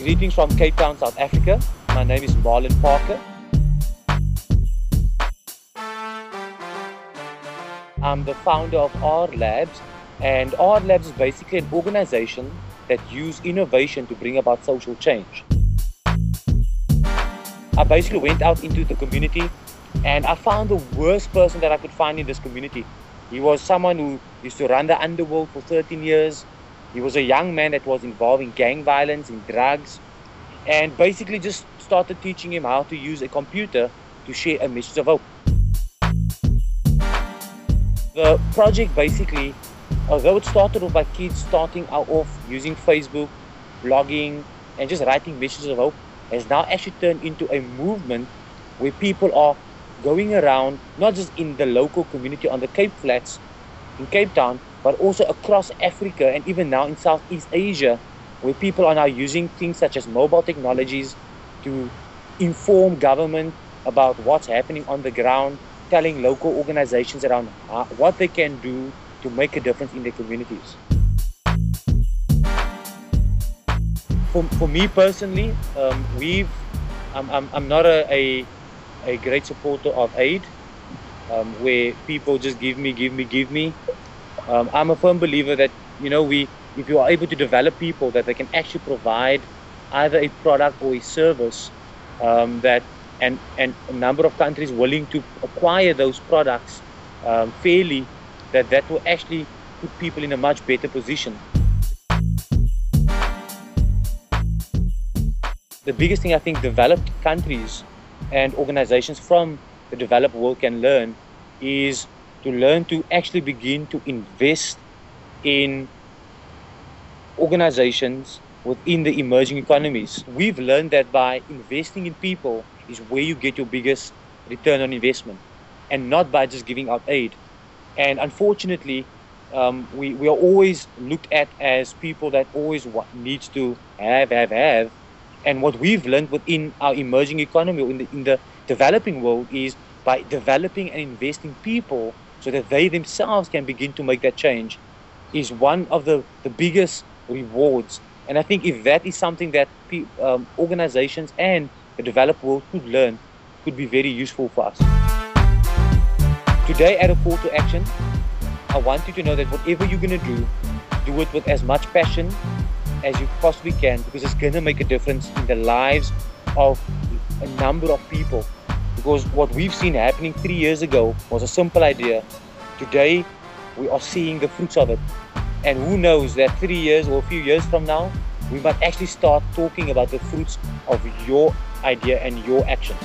Greetings from Cape Town, South Africa. My name is Marlon Parker. I'm the founder of R Labs, and R Labs is basically an organization that uses innovation to bring about social change. I basically went out into the community and I found the worst person that I could find in this community. He was someone who used to run the underworld for 13 years. He was a young man that was involved in gang violence, in drugs, and basically just started teaching him how to use a computer to share a message of hope. The project basically, although it started off by kids starting out off using Facebook, blogging, and just writing messages of hope, has now actually turned into a movement where people are going around, not just in the local community on the Cape Flats in Cape Town, but also across Africa and even now in Southeast Asia, where people are now using things such as mobile technologies to inform government about what's happening on the ground, telling local organizations around what they can do to make a difference in their communities. For me personally, I'm not a great supporter of aid, where people just give me. I'm a firm believer that, if you are able to develop people that they can actually provide either a product or a service, and a number of countries willing to acquire those products fairly, that will actually put people in a much better position. The biggest thing I think developed countries and organizations from the developed world can learn is to learn to actually begin to invest in organizations within the emerging economies. We've learned that by investing in people is where you get your biggest return on investment, and not by just giving out aid. And unfortunately, we are always looked at as people that always needs to have. And what we've learned within our emerging economy, in the developing world, is by developing and investing people so that they themselves can begin to make that change, is one of the biggest rewards. And I think if that is something that organizations and the developed world could learn, could be very useful for us. Today, at a call to action, I want you to know that whatever you're going to do it with as much passion as you possibly can, because it's going to make a difference in the lives of a number of people. Because what we've seen happening 3 years ago was a simple idea. Today, we are seeing the fruits of it. And who knows that 3 years or a few years from now, we might actually start talking about the fruits of your idea and your action.